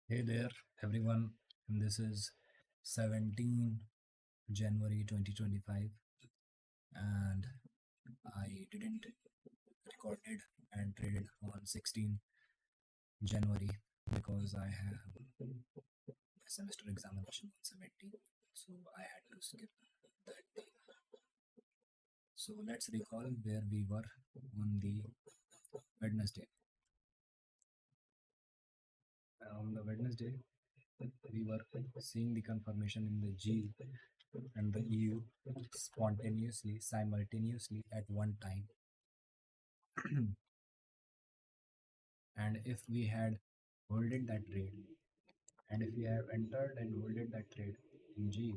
Hey there, everyone. And this is 17 January 2025, and I didn't recorded and traded on 16 January because I have a semester examination on 17, so I had to skip that day. So let's recall where we were on the Wednesday. On the Wednesday, we were seeing the confirmation in the G and the EU spontaneously, simultaneously at one time. And if we had holded that trade, and if we have entered and holded that trade in G,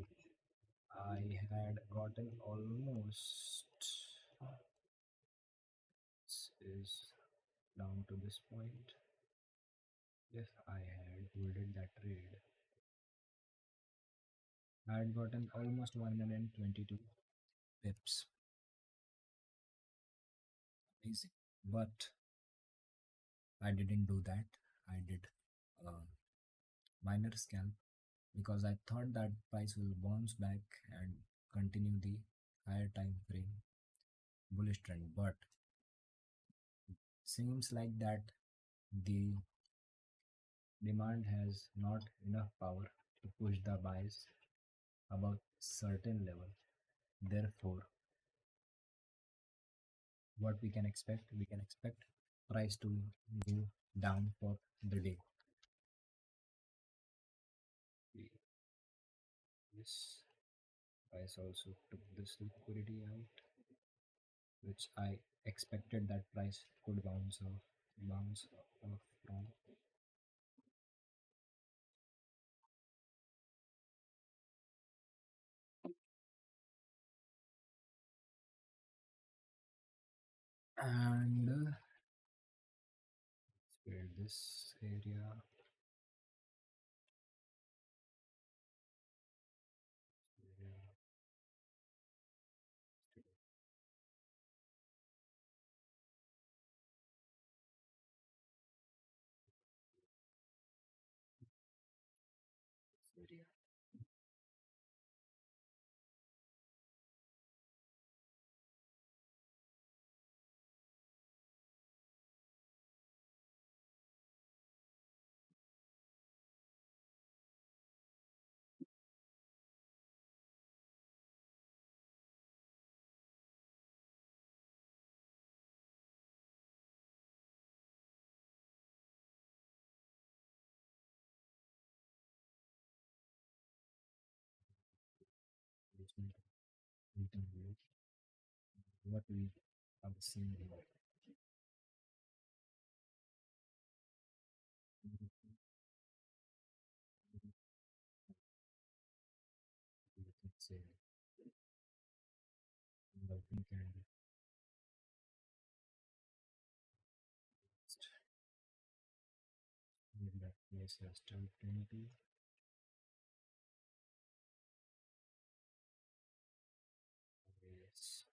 I had gotten almost is down to this point. If I had holded that trade, I had gotten almost 122 pips. Amazing. But I didn't do that. I did a minor scalp because I thought that price will bounce back and continue the higher time frame bullish trend. But seems like that the demand has not enough power to push the buys above certain level. Therefore, what we can expect price to go down for the day. This price also took this liquidity out, which I expected that price could bounce off from. And let's build this area. area, area. Engagement, interview, what we have seen here. Let's say engulfing candle, in that place as 20, is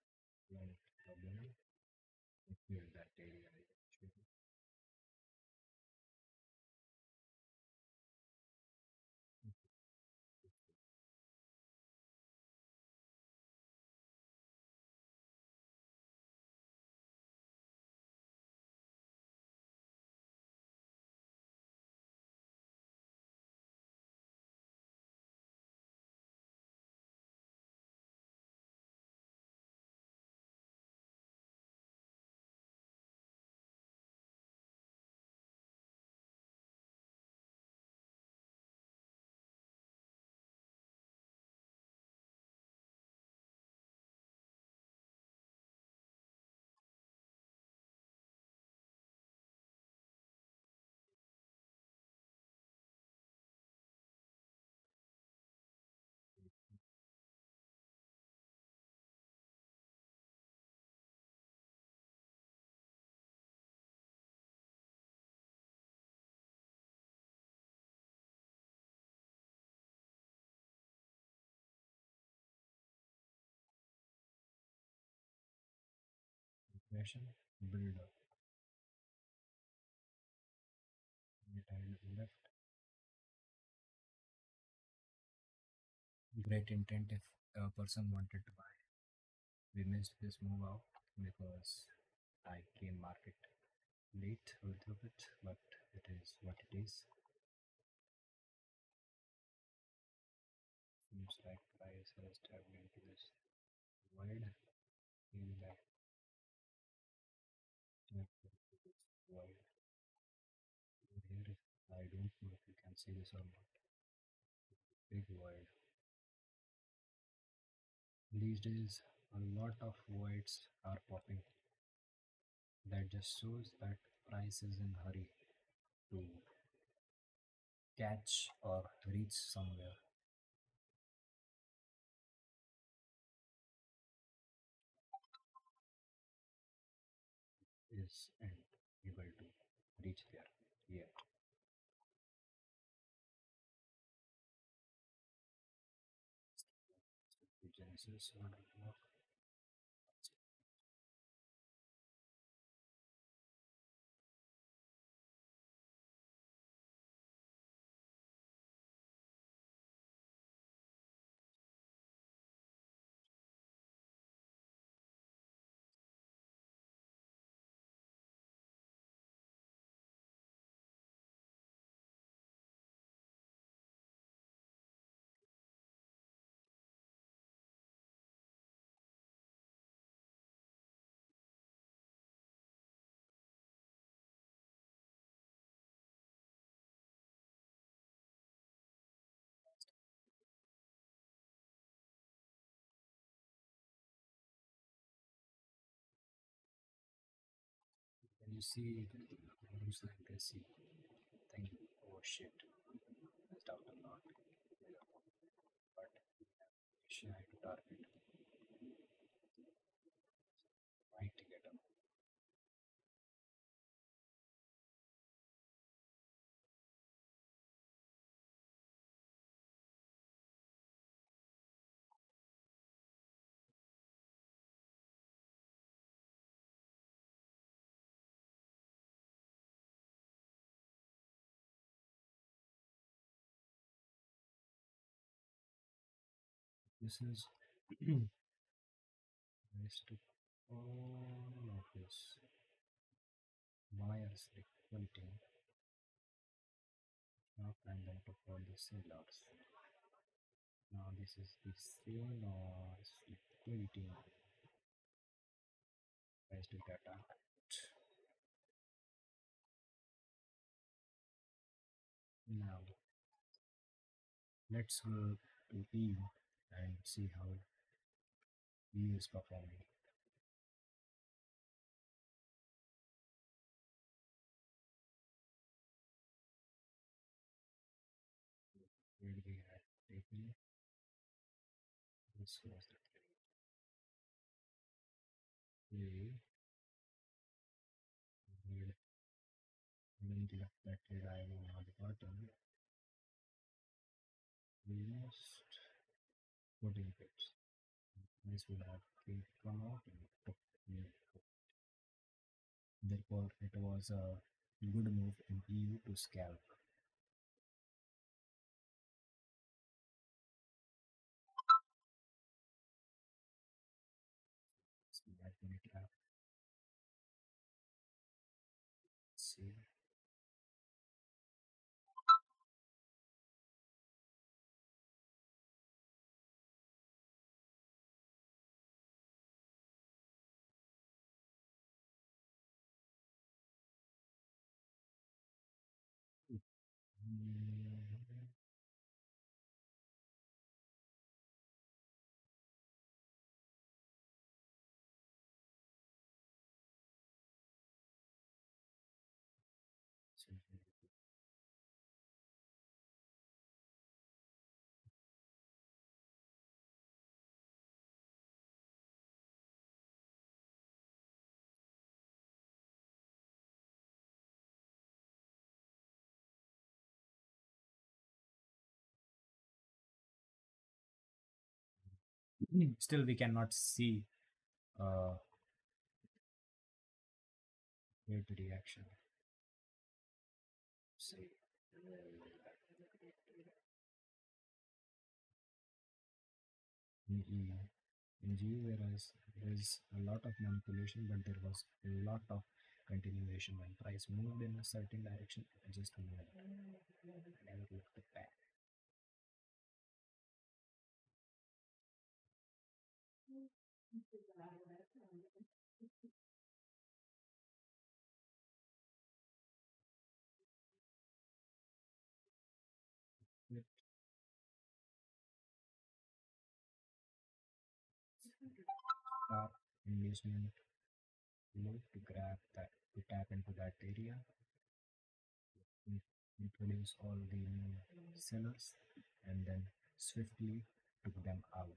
not problem. Clear that area eventually. Impression, build up, right hand left, great intent if a person wanted to buy. We missed this move out because I came market late a little bit, but it is what it is. Seems like price has tapped into this void. Feel like tapped into this void over here. I don't know if you can see this or not. Big void. These days, a lot of voids are popping. That just shows that price is in hurry to catch or reach somewhere. Isn't able to reach there yet. The Genesis would work. When you see moves like this, you think, oh shit, missed out a lot. But shy to target, might get up. This is nice to all of this buyers liquidity, now and then to for the sellers. Now this is the sellers liquidity price to data. Now let's go to EU and see how EU is performing. Where we had taken this was the trade. We didn't left that trade IO on the bottom. We lost 14 pips. This would have come out and took me. Therefore, it was a good move in EU to scalp. So that money trap. See, mm, still we cannot see uh, great reaction. See, in E, in G, whereas there's a lot of manipulation, but there was a lot of continuation. When price moved in a certain direction, it just moved. I never looked back. With sharp inducement low to grab that, to tap into that area, in- introduce all the new sellers, and then swiftly took them out.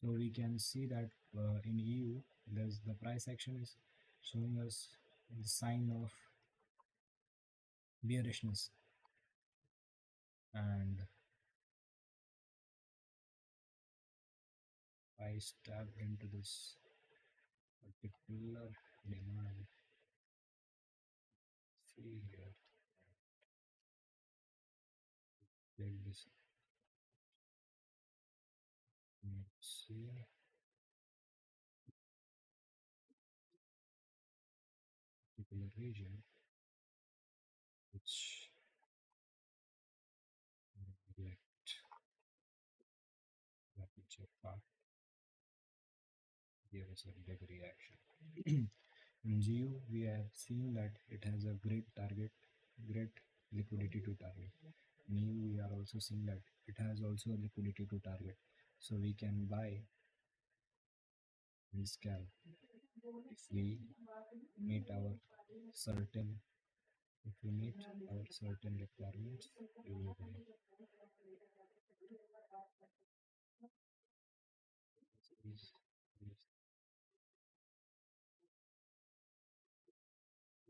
So we can see that in EU, there's the price action is showing us the sign of bearishness, and I stepped into this particular demand. See here, take this. See particular region, which let let me check part. Here is a big reaction. In GU, we have seen that it has a great liquidity to target. In EU, we are also seeing that it has also a liquidity to target. So we can buy and scalp if we meet our certain if we meet our certain requirements. We will buy. These- these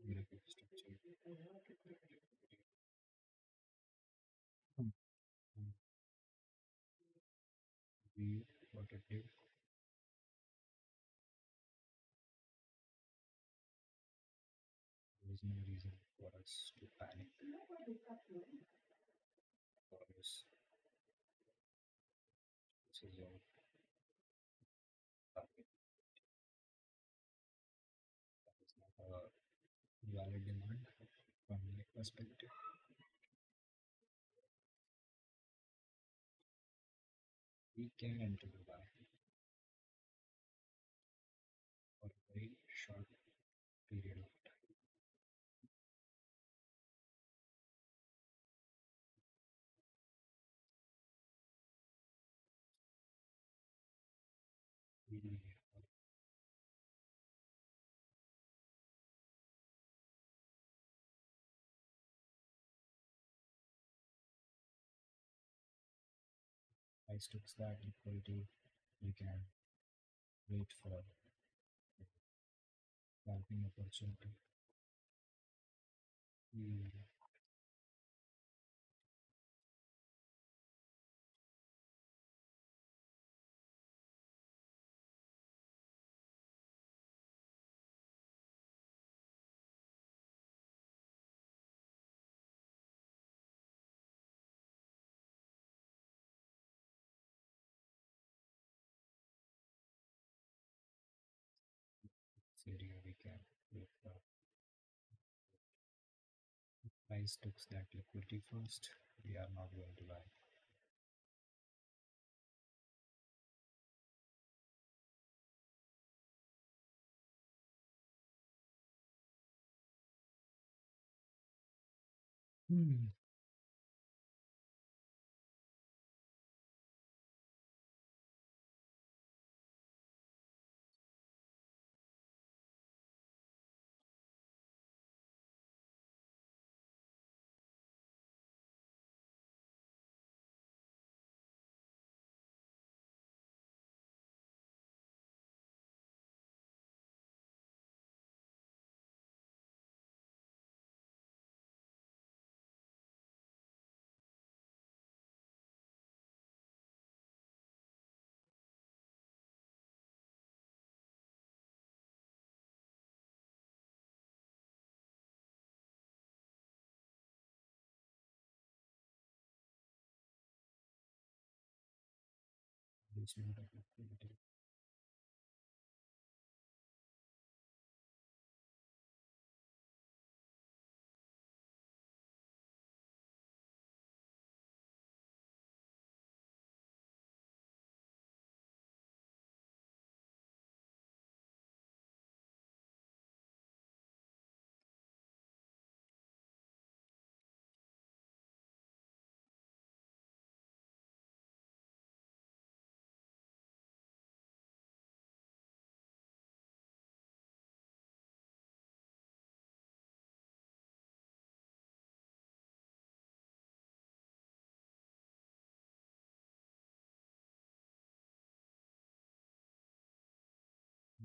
graphic structure. Hmm. We what it did. There is no reason for us to panic for this. This is our target. That is not a valid demand from my perspective. We can enter the buy for a very short period of time. We price took that liquidity. We can wait for scalping opportunity. We area we can wait for price took that liquidity first. We are not going to buy. Hmm. This amount of liquidity.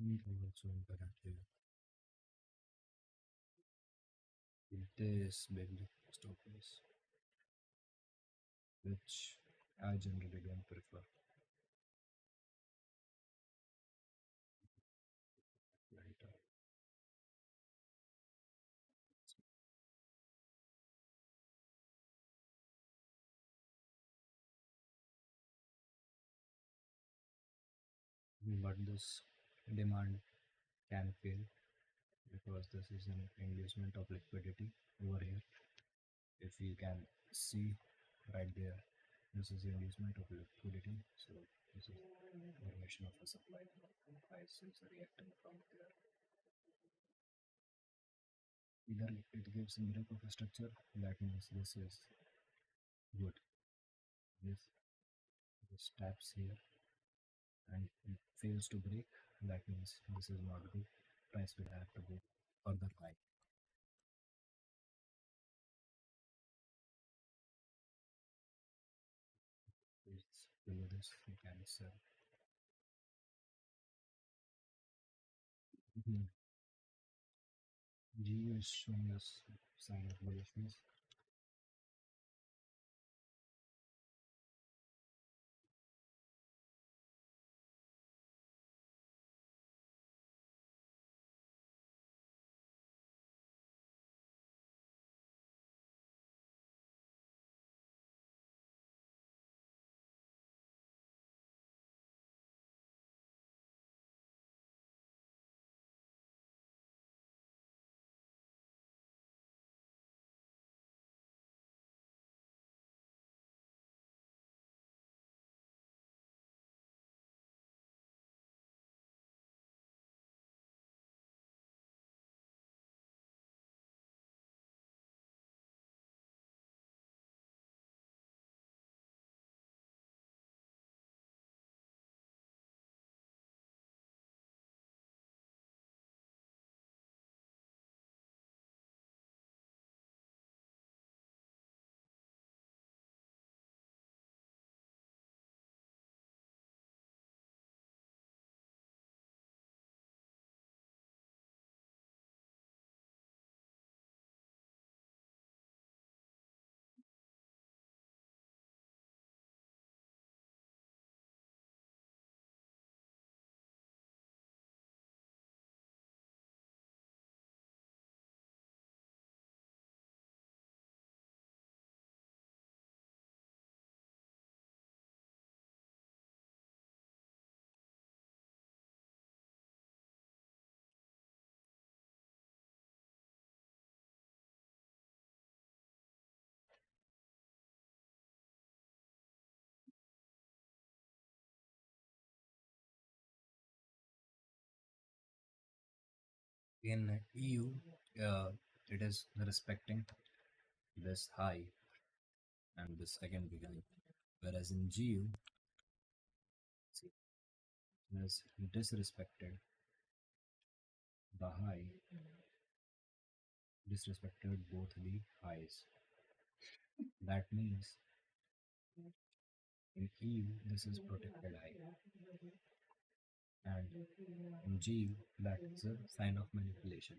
We can also interact here with this big stop loss, which I generally don't prefer. Right? But this demand can fail because this is an inducement of liquidity over here. If you can see right there, this is inducement of liquidity. So this is formation of a supply. Price is reacting from there. Either it gives a break of a structure, that means this is good. If this taps here and it fails to break, that means this is not good. Price will have to go further high. It's below this, you can sell. Mhm. GU is showing us sign of bullishness. In EU, it is respecting this high and this second beginning, whereas in GU, see, it has disrespected the high, disrespected both the highs. That means in EU, this is protected high, and in GU, that is a sign of manipulation.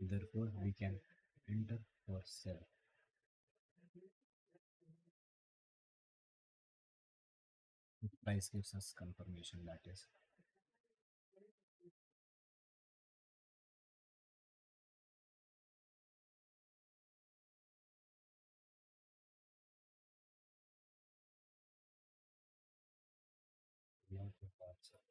Therefore, we can enter or sell. If price gives us confirmation, that is. Lot of parts of it.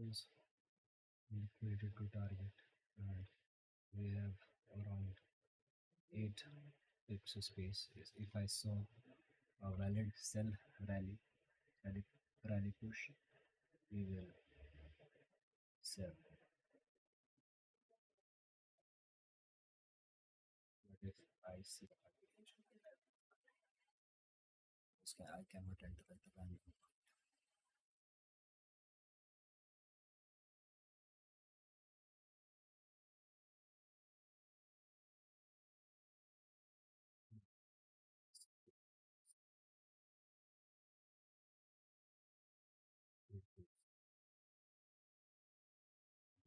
Is liquidated to target, and we have around 8 pips of space. If I saw a valid sell rally, rally, rally push, we will sell. But if I see I cannot enter at the value.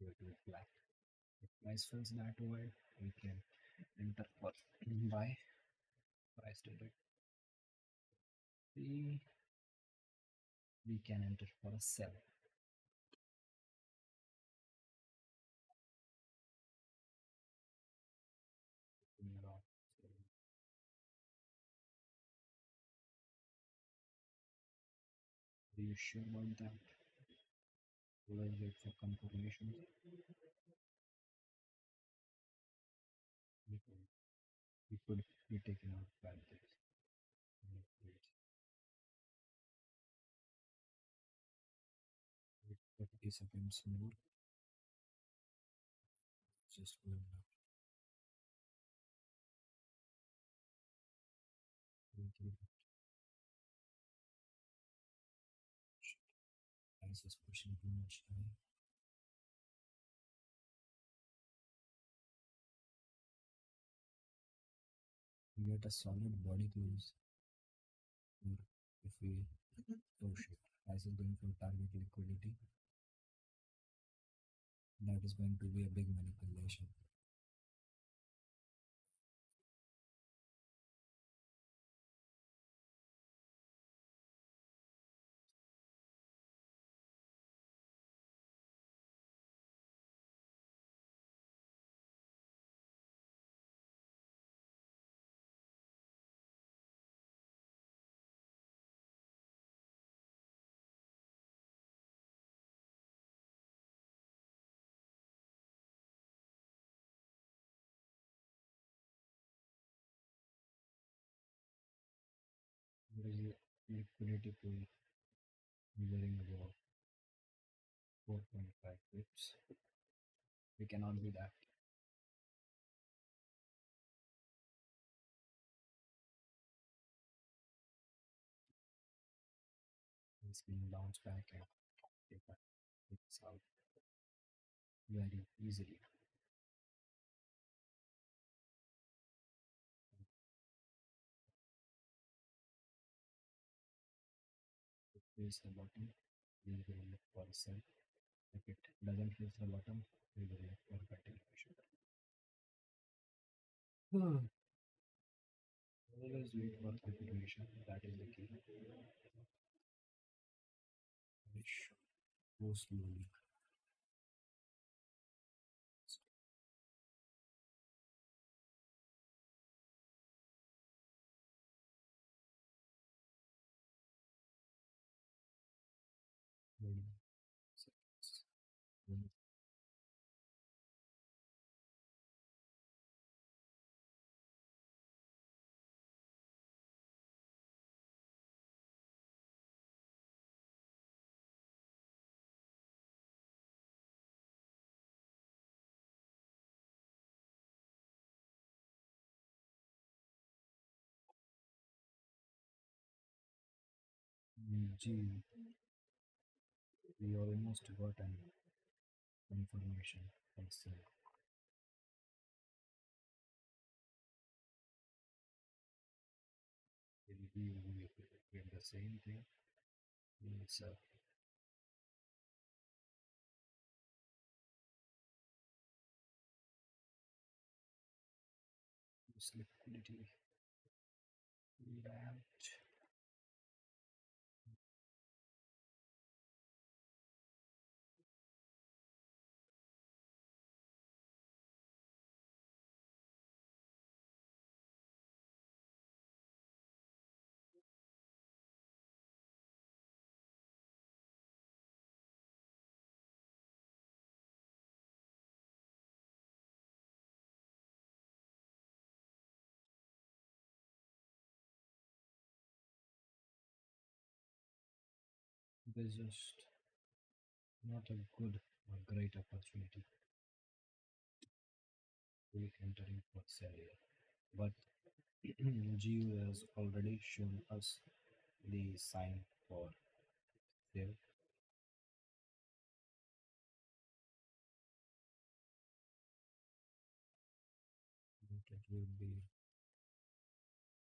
It will go to black. If price fills that void, we can enter for buy. Price direct. We can enter for a sell. Around. Are you sure about that? Let's wait for confirmation. We could be taken out by this. Wait, 30 seconds more. Just going up. Price is pushing too much high. We get a solid body close, or if we oh shit, price is going for target liquidity, that is going to be a big manipulation. There is a liquidity pool hovering above 4.5 pips. We cannot be that. It's going to bounce back and take us out very easily. If it is the bottom, we will look for a sell. If it doesn't hit the bottom, we will look for continuation. Always wait for continuation. That is the key. It should go slowly. Slowly. Seconds. Gee, we almost got an confirmation for sale. We get the same thing. It's this liquidity. That It is just not a good or great opportunity to be entering for sale here. But GU has already shown us the sign for sale. That it will be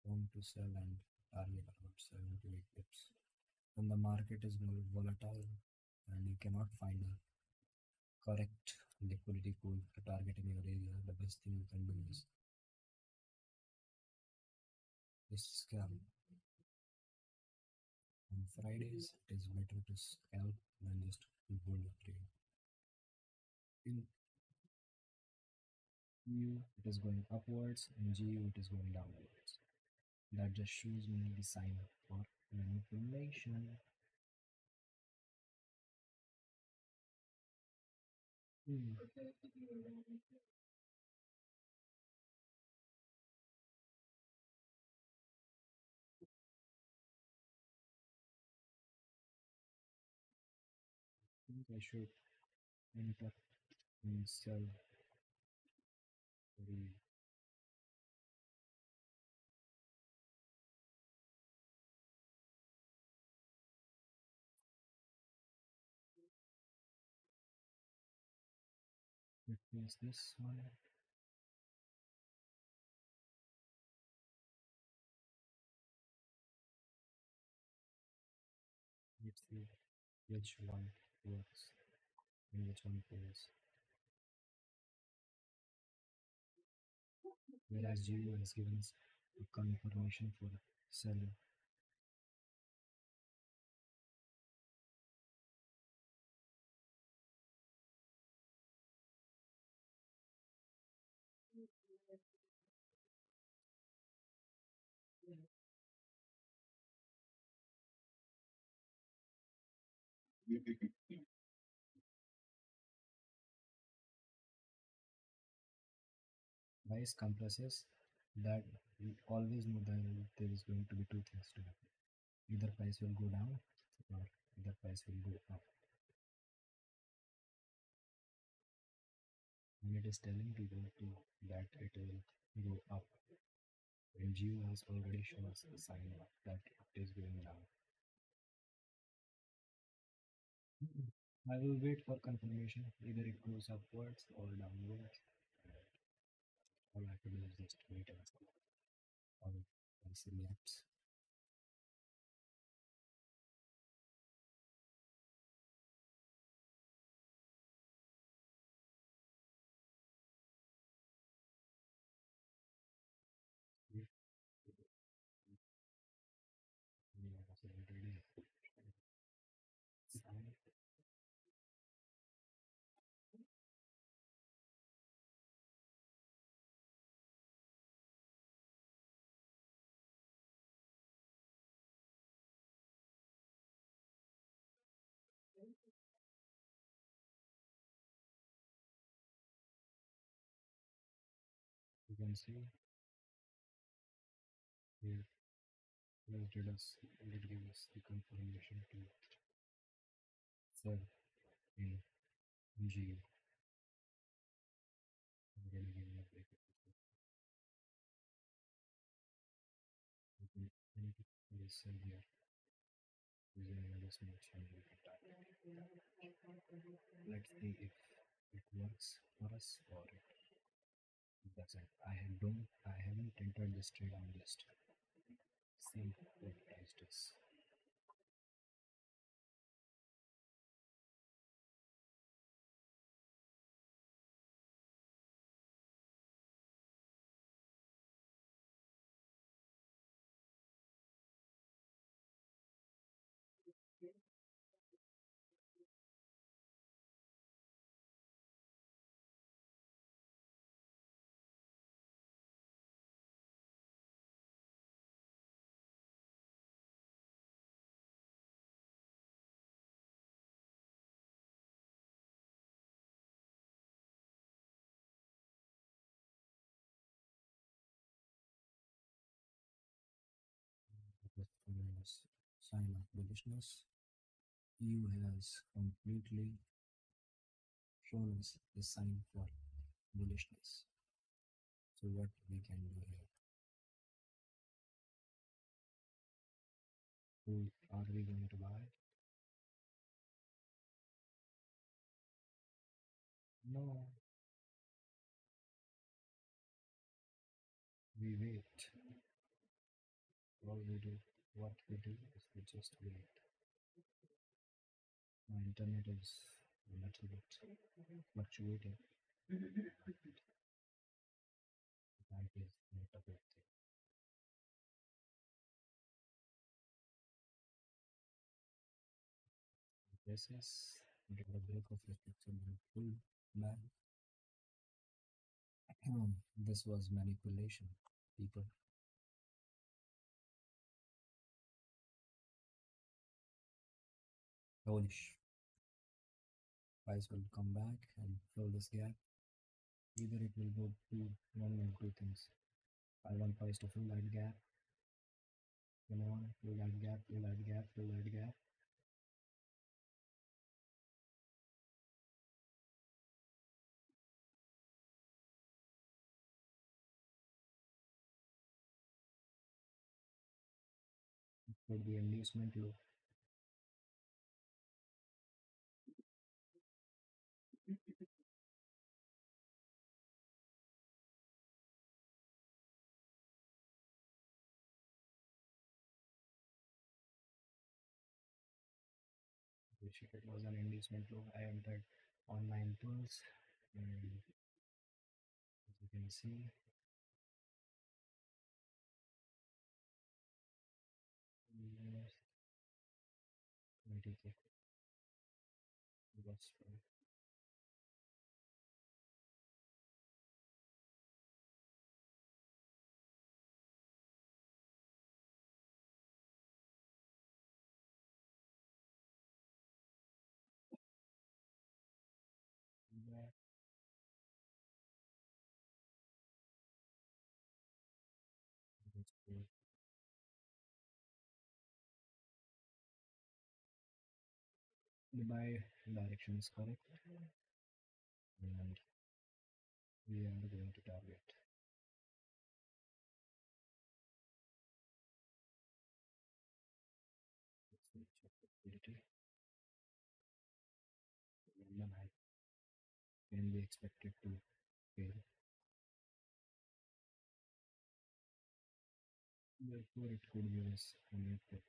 going to sell and target around 7 to 8 pips. When the market is more volatile and you cannot find a correct liquidity pool to target in your area, the best thing you can do is scalp. On Fridays, it is better to scalp than just hold a trade. In EU, it is going upwards, in GU, it is going downwards. That just shows me the sign for manipulation. Hmm. I think I should enter and sell the it means this one. Let's see which one works and which one fails. Whereas GU has given us a confirmation for selling. Price compresses, that we always know that there is going to be two things to happen. Either price will go down or either price will go up. And it is telling people too that it will go up. And GU has already shown us the sign that it is going down. I will wait for confirmation. Either it goes upwards or downwards. All I have to do is just wait and see how it price reacts. If we are already sign, you can see here it gave us the confirmation to sell in GU. I'm gonna give you a break. I need to sell here using another small change we can type. Let's see if it works for us or it doesn't. I haven't entered this trade, I'm just seeing what price does. That was sign of bullishness. EU has completely shown us the sign for bullishness. So what we can do here? Who are we going to buy? No, we wait. All we do, what we do is we just wait. My internet is a little bit fluctuating. That is not a good thing. This is get a break of your picture and pull back. This was manipulation, people. Polish. Price will come back and fill this gap. Either it will go to one of two things. I want price to fill that gap. Come on, fill that gap, fill that gap, fill that gap. For the inducement low. Which if it was an inducement low, I entered on my impulse. And as you can see, yes, 20k was that. That's good. The buy direction is correct, and we are going to target. Let's check liquidity. London high can be expected to fail. Therefore, it could give us a new tip.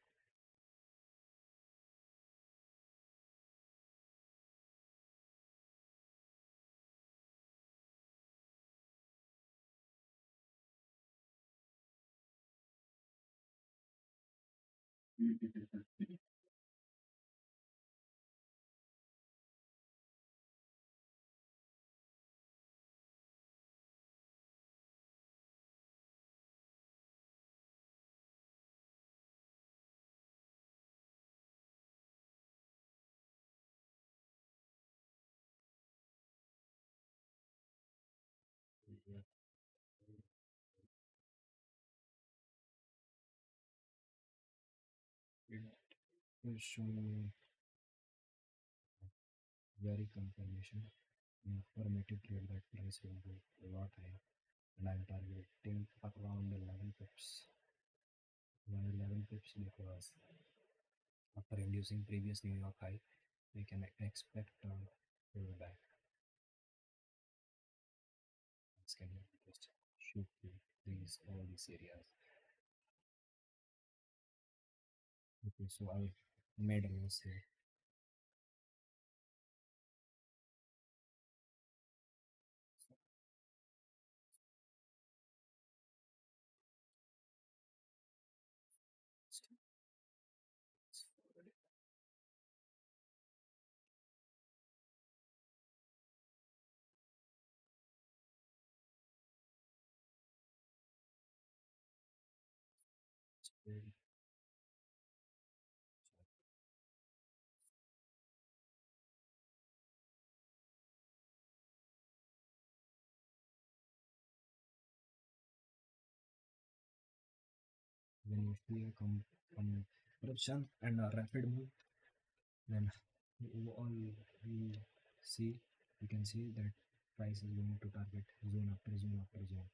It will show me very confirmation informative trade that price will go a lot higher, and I'm targeting around 11 pips. Why 11 pips? Because after inducing previous New York high, we can expect a pullback. This can just shoot through all these areas. Okay, so I made a loss here. When you see a corruption and a rapid move, then overall we see we can see that price is going to target zone after zone after zone.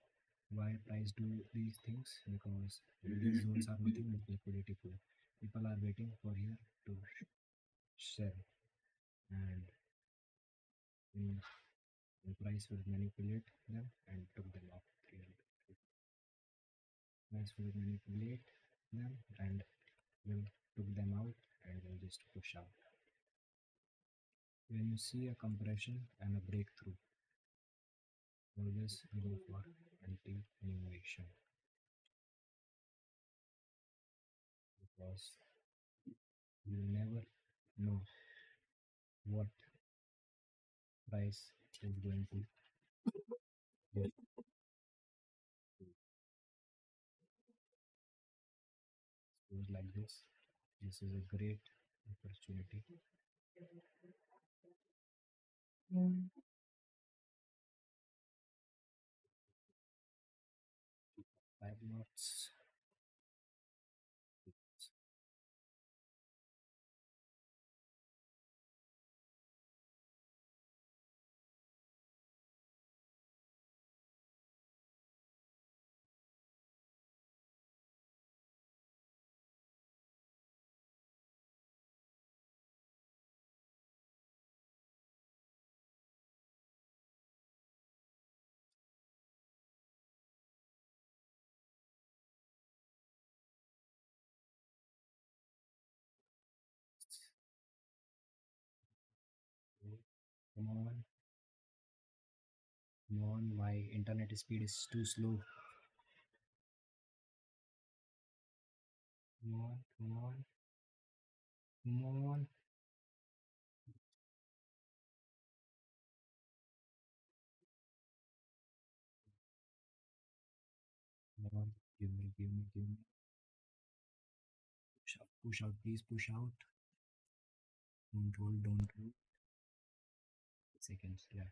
Why price do these things? Because these zones are nothing but liquidity pool. People are waiting for here to sell, and in the price will manipulate them and took them off 300. Price will manipulate them and will took them out and will just push out. When you see a compression and a breakthrough, always go for continuation, because you never know what price is going to get. Goes like this. This is a great opportunity. 5 knots. Come on, come on. My internet speed is too slow. Come on, come on, come on, come on. Give me, give me, give me. Push out, please push out. Don't hold, don't hold. Seconds left.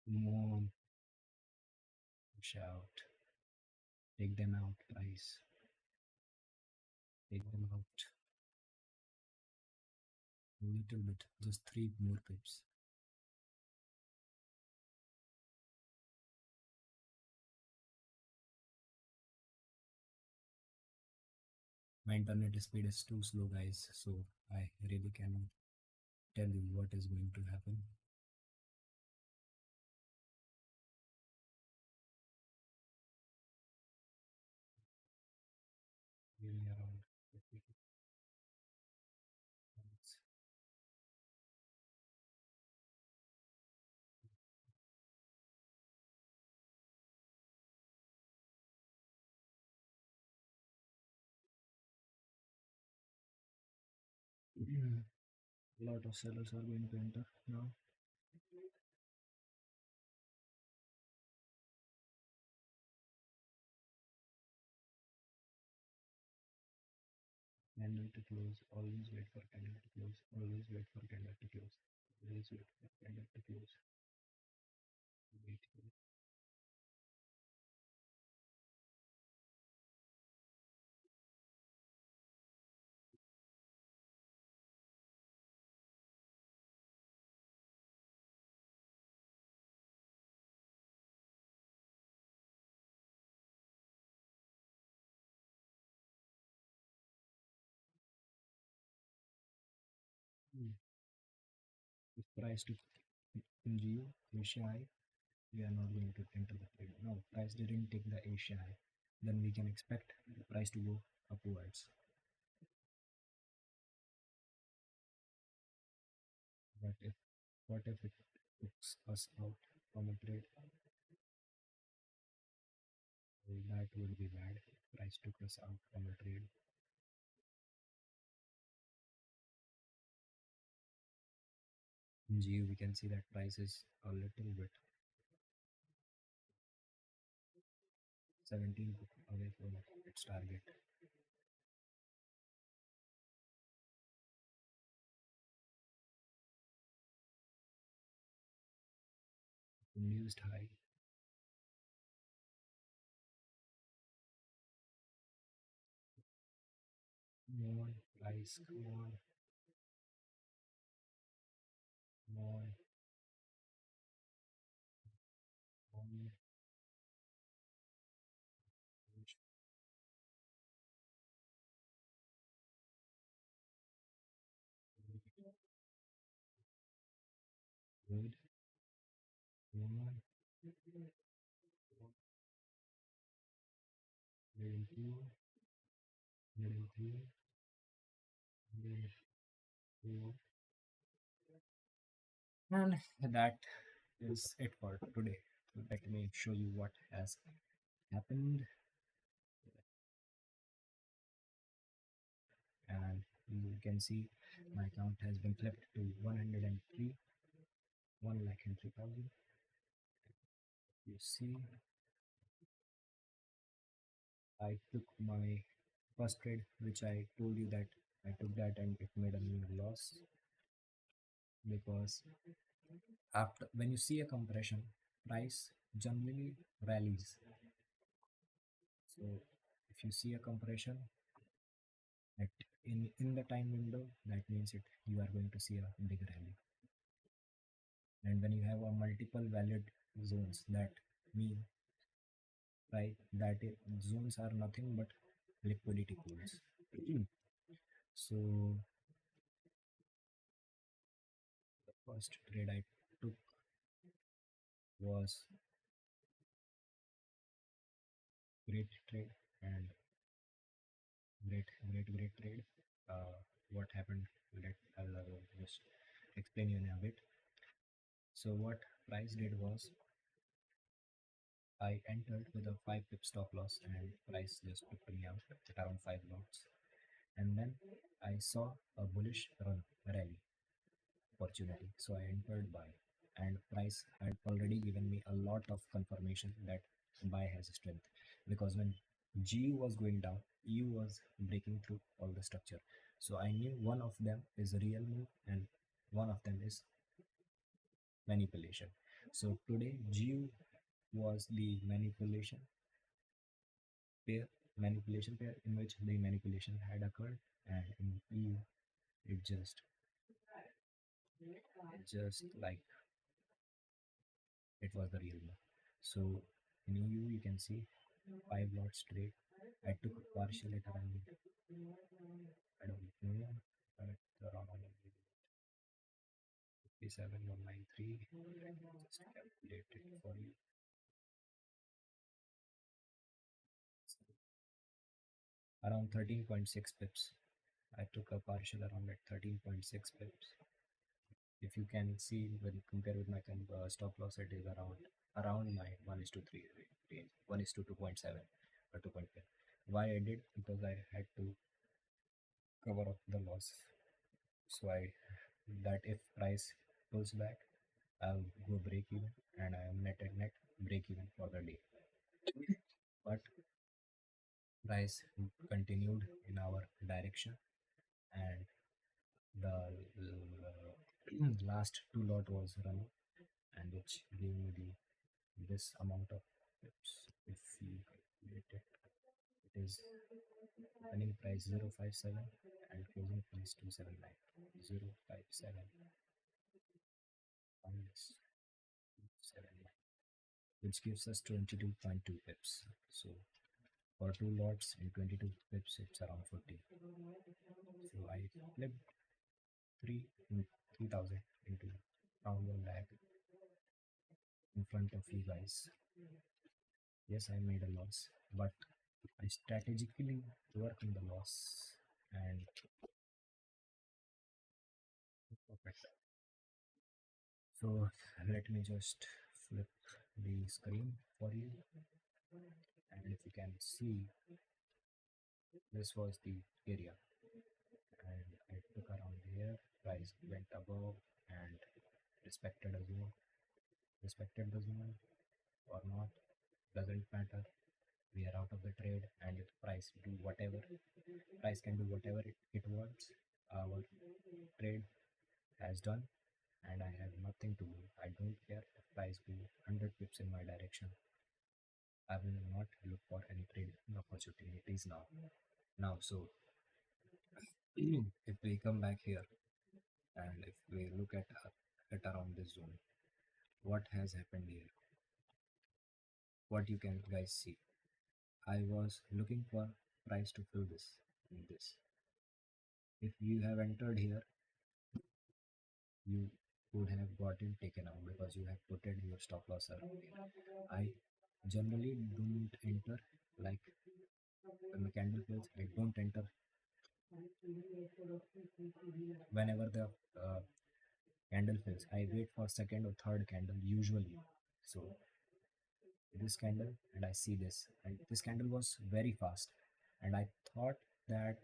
Come on, push out. Take them out, price. Take them out. A little bit, just 3 more pips. My internet speed is too slow, guys, so I really cannot tell you what is going to happen. Give me around 50 seconds. A lot of sellers are going to enter now. Candle to close. Always wait for candle to close. Always wait for candle to close. Always wait for candle to close. Wait. If price to Geo, Asia high, we are not going to enter the trade. No, price didn't take the Asia high. Then we can expect the price to go upwards. But if what if it takes us out from a trade? Well, that would be bad. Price took us out from a trade. In Geo, we can see that price is a little bit 17 away from its target. Induced high. Come on, price, come on, come on, come on. Good, come on, 102, 103, 104. And that is it for today. Let me show you what has happened. And you can see my account has been flipped to 103, 1,03,000. You see, I took my first trade, which I told you that I took that and it made a new loss because after when you see a compression, price generally rallies. So if you see a compression at in the time window, that means it you are going to see a big rally. And when you have a multiple valid zones, that mean right that zones are nothing but liquidity pools. So the first trade I took was great trade and great trade. What happened? I'll just explain you in a bit. So what price did was I entered with a 5 pip stop loss and price just took me out at around 5 lots. And then I saw a bullish rally opportunity. So I entered buy and price had already given me a lot of confirmation that buy has strength because when GU was going down, EU was breaking through all the structure. So I knew one of them is a real move and one of them is manipulation. So today GU was the pair manipulation pair in which the manipulation had occurred and in EU it just like it was the real one. So in EU you can see 5 lots trade. I took a partial at around I don't know at around 57,193. Just calculate it for you. Around 13.6 pips. I took a partial around at 13.6 pips. If you can see when you compare with my stop loss, it is around my 1 is to 3 range, 1 is to 2.7 or 2.5. Why I did? Because I had to cover up the loss. So I that if price pulls back, I'll go break even and I am net and net break even for the day. But price continued in our direction and the last 2 lot was running and which gave me this amount of pips. If you calculate it, it is opening price 057 and closing price 279. 057 minus 279, which gives us 22.2 pips. So for 2 lots in 22 pips, it's around 40. So I flipped 3,000 into round 1 lakh in front of you guys. Yes, I made a loss, but I strategically work on the loss and perfect. So let me just flip the screen for you, and if you can see, this was the area, and I took around here. Price went above and respected a zone, respected the zone or not doesn't matter. We are out of the trade, and if price do whatever, price can do whatever it wants. Our trade has done and I have nothing to do. I don't care if price go 100 pips in my direction. I will not look for any trading opportunities now. So If we come back here and if we look at around this zone, what has happened here? What you can guys see? I was looking for price to fill this in this. If you have entered here, you would have gotten taken out because you have put in your stop loss around here. I generally don't enter like when the candle fills. I don't enter whenever the uh, candle fills. I wait for second or third candle usually. So this candle and I see this, and this candle was very fast, and I thought that,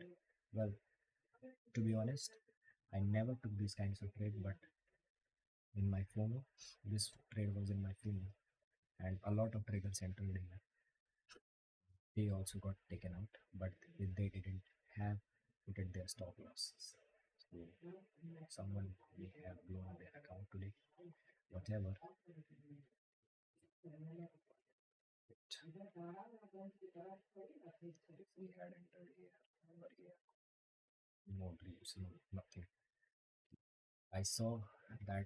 well, to be honest, I never took these kinds of trade, but in my FOMO, this trade was in my FOMO, and a lot of traders entered here. They also got taken out, but they didn't have put at their stop losses. So someone may have blown their account today, whatever. If we had entered here, over here, no dreams, no nothing. I saw that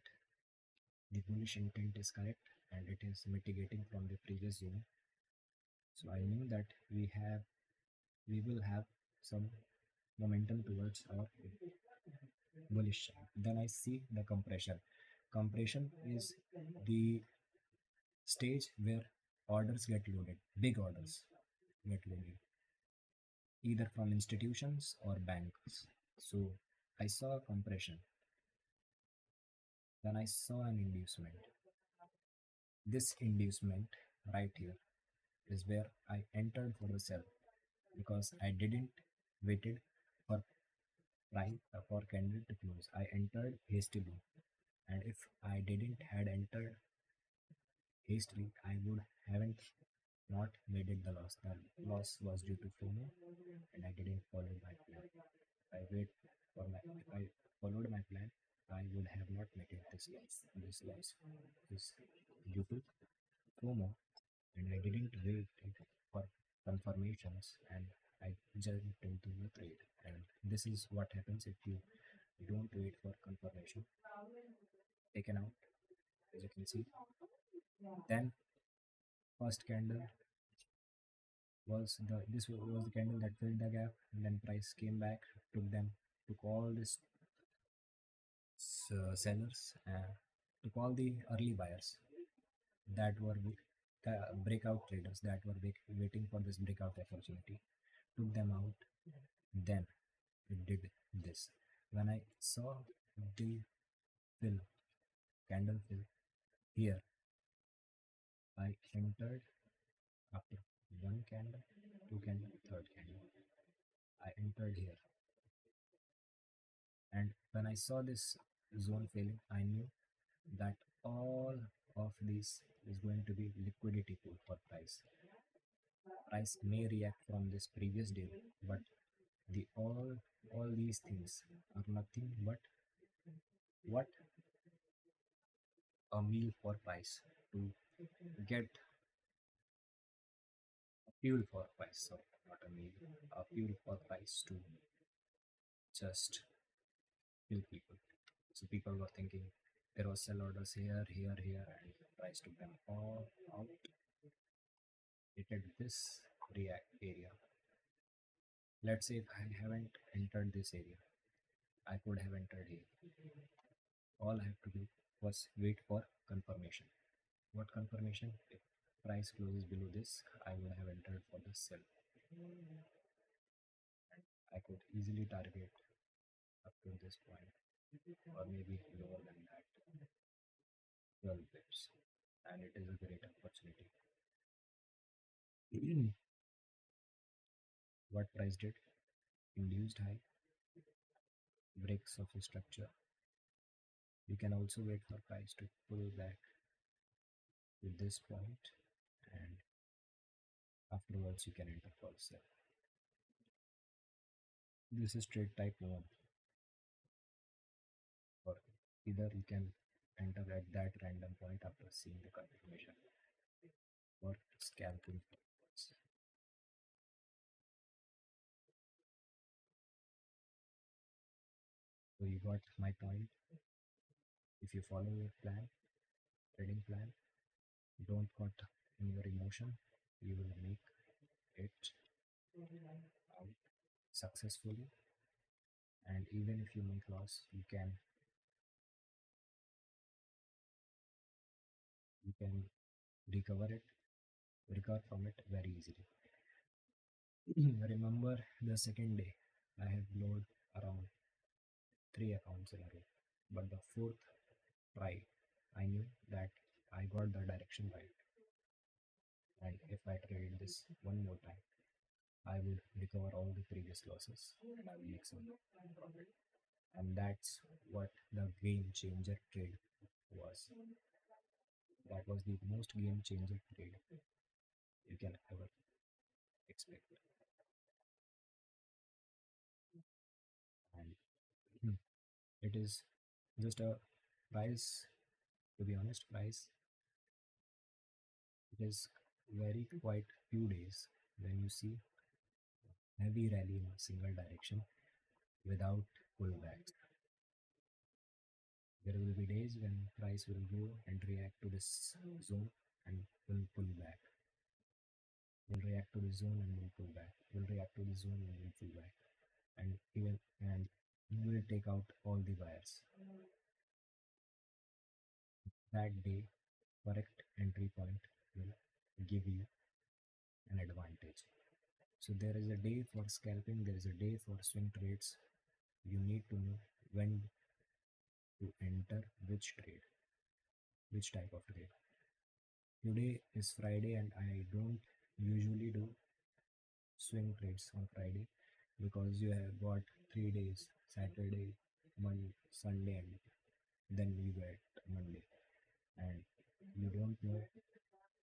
the bullish intent is correct and it is mitigating from the previous zone. So I knew that we will have some momentum towards our bullish side. Then I see the compression. Compression is the stage where orders get loaded, big orders get loaded, either from institutions or banks. So I saw a compression. Then I saw an inducement. This inducement right here is where I entered for the sell because I didn't waited for price for candle to close. I entered hastily, and if I didn't had entered hastily, I would haven't not made it the loss. The loss was due to FOMO, and I didn't follow my plan. I wait for my if I followed my plan, I would have not made it this loss. This loss is due to FOMO, and I didn't wait for confirmations, and I jumped into the trade. And this is what happens if you don't wait for confirmation. Taken out, as you can see. Then first candle was the candle that filled the gap, and then price came back, took all this sellers, took all the early buyers that were the breakout traders that were waiting for this breakout opportunity, took them out. Then it did this. When I saw the fill, candle fill here, I entered after one candle, two candle, third candle. I entered here, and when I saw this zone failing, I knew that all of this is going to be liquidity pool for price. Price may react from this previous day, but the all these things are nothing but what a meal for price to get a fuel for price. So not a meal, a fuel for price to just kill people. So people were thinking there was sell orders here, here, here, and price took them all out. It at this react area. Let's say if I haven't entered this area, I could have entered here. All I have to do was wait for confirmation. What confirmation? If price closes below this, I would have entered for the sell. I could easily target up to this point, or maybe lower than that, 12 pips, and it is a great opportunity. What price did? Induced high, breaks of the structure. You can also wait for price to pull back to this point, and afterwards you can enter for sell. This is trade type 1, or either you can enter at that random point after seeing the confirmation, or scalping forwards. So you got my point. If you follow your plan, trading plan, don't cut in your emotion, you will make it out successfully. And even if you make loss, you can recover from it very easily. Remember the second day, I have blowed around 3 accounts in a row. But the fourth try, I knew that I got the direction right. And if I trade this one more time, I would recover all the previous losses and I will make some profit. And that's what the game changer trade was. That was the most game changer trade you can ever expect. And it is just a price, to be honest, price. It is very quite few days when you see heavy rally in a single direction without pullbacks. There will be days when price will go and react to this zone and will pull back. Will react to the zone and will pull back. Will react to the zone and will pull back. And you will take out all the buyers. That day, correct entry point will give you an advantage. So there is a day for scalping, there is a day for swing trades. You need to know when to enter which trade, which type of trade. Today is Friday and I don't usually do swing trades on Friday because you have got 3 days, Saturday, Monday, Sunday, and then you get Monday, and you don't know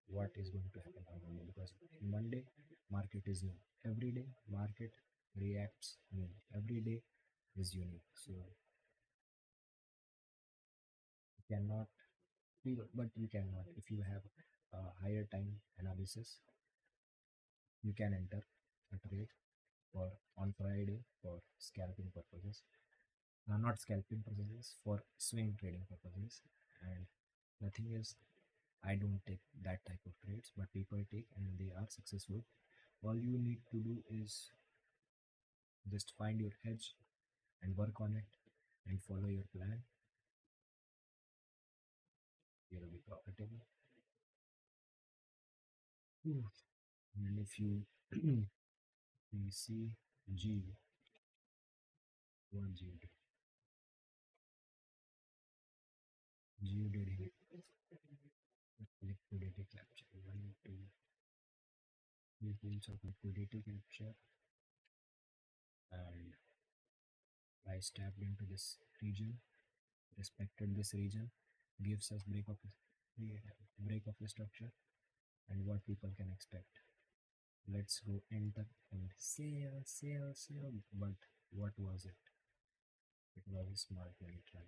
what is going to happen on Monday because Monday market is new. Every day market reacts new. Every day is unique. So you cannot, but you cannot. If you have a higher time analysis, you can enter a trade for on Friday for scalping purposes. Not scalping purposes, for swing trading purposes. And the thing is, I don't take that type of trades, but people take and they are successful. All you need to do is just find your edge and work on it and follow your plan. You'll be profitable. Oof. And if you you see G, what G did? G did hit liquidity capture. One, two, three points of liquidity capture, and I stepped into this region, respected this region, gives us break of the structure and what people can expect. Let's go enter and sell, sell, sell. But what was it? It was a smart money trap.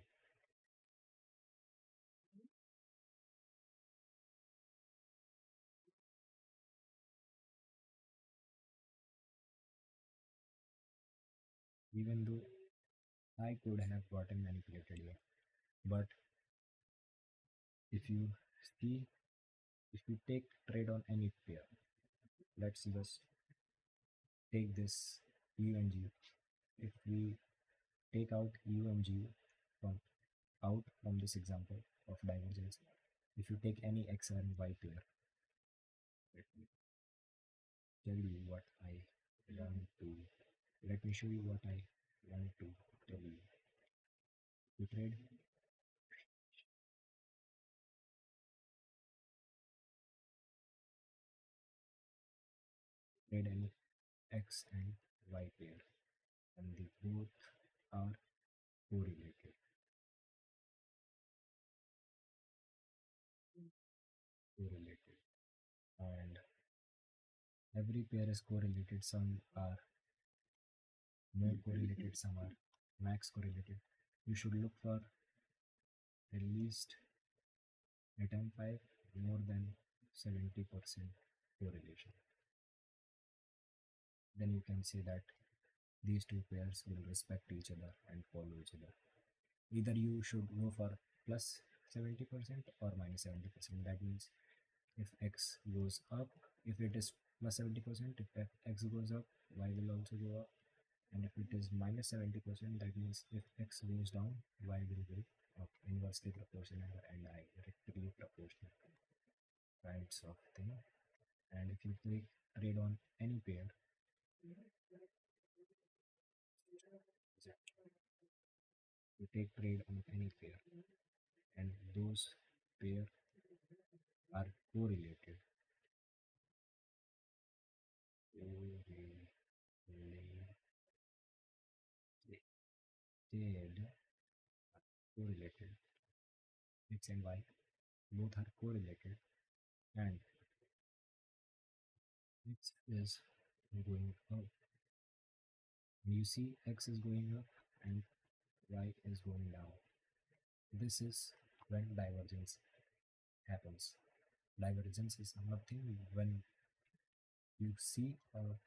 Even though I could have gotten manipulated here, but if you see, if you take trade on any pair, let's just take this UNG. If we take out UNG from from this example of divergence, if you take any XR and Y pair, let me tell you what I want to. Let me show you what I want to tell you. To trade any X and Y pair, and the both are correlated. Correlated, and every pair is correlated. Some are more correlated, some are max correlated. You should look for at least at M5 more than 70% correlation. Then you can say that these two pairs will respect each other and follow each other. Either you should go for plus 70% or minus 70%. That means if x goes up, if it is plus 70%, if x goes up, y will also go up. And if it is minus 70%, that means if x goes down, y will go up. Inversely proportional and directly proportional kinds of thing. And if you take trade on any pair, you take trade on any pair, and those pair are correlated. Correlated. Correlated. X and Y both are correlated, and X is going up. You see, X is going up and Y is going down. This is when divergence happens. Divergence is nothing when you see a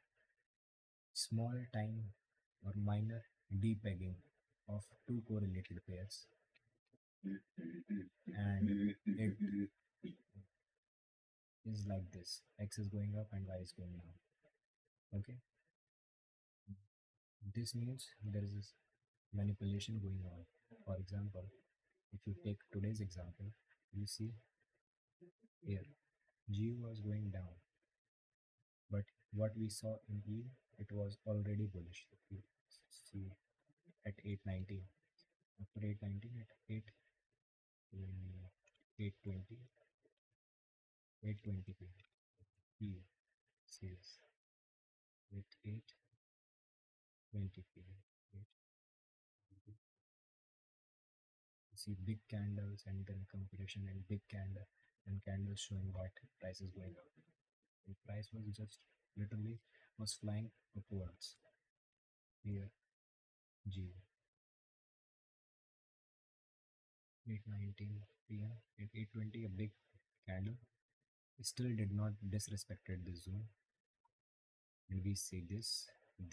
small time or minor depegging of two correlated pairs, and it is like this: X is going up and Y is going down. Okay, this means there is this manipulation going on. For example, if you take today's example, you see here G was going down, but what we saw in E, it was already bullish. If you see at 819, after 819 at 8 820, 820 p. E says at 820 p. 8, you see big candles and then compression and big candle and candles showing that price is going up. The price was just literally was flying upwards. Here G 8:19 p.m. at 8:20 a big candle still did not disrespected the zone, and we see this and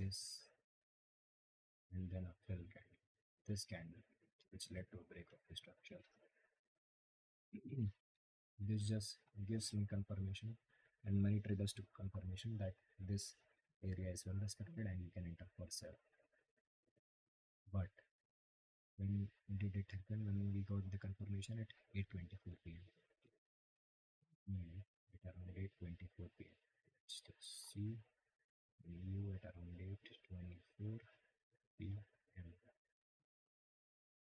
then a fill candle, this candle, which led to a break of the structure. This just gives me confirmation and money triggers to confirmation that this area is well respected and you can enter for sell. But when did it happen? When we got the confirmation at 8:24 p.m. At around 8:24 p.m. Let's just see you at around 8:24 p.m.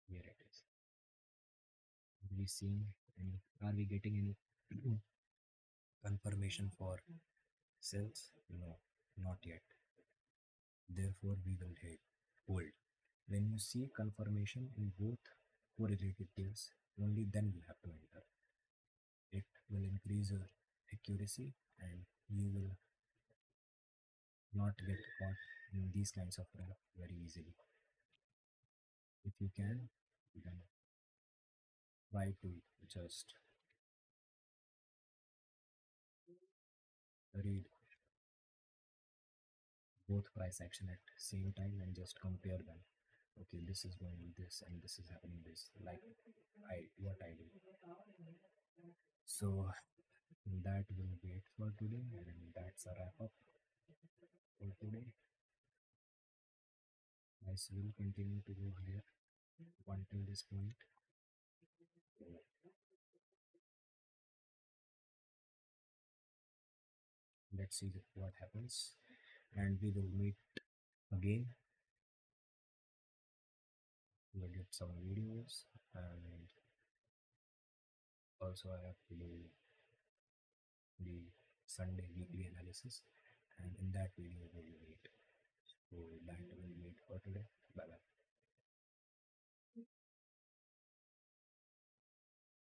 Here it is. Are we seeing any? Are we getting any confirmation for sales? No, not yet. Therefore, we will hold. When you see confirmation in both correlated deals, only then you have to enter. It will increase your accuracy and you will not get caught in these kinds of trap very easily. If you can, then try to just read both price action at same time and just compare them. Okay, this is going this and this is happening this, like what I do. So that will be it for today, and that's a wrap up for today. Price will continue to go higher until this point. So let's see what happens, and we will meet again. We'll get some videos, and also I have to do the Sunday weekly analysis, and in that video we will meet. So that will meet for today. Bye bye.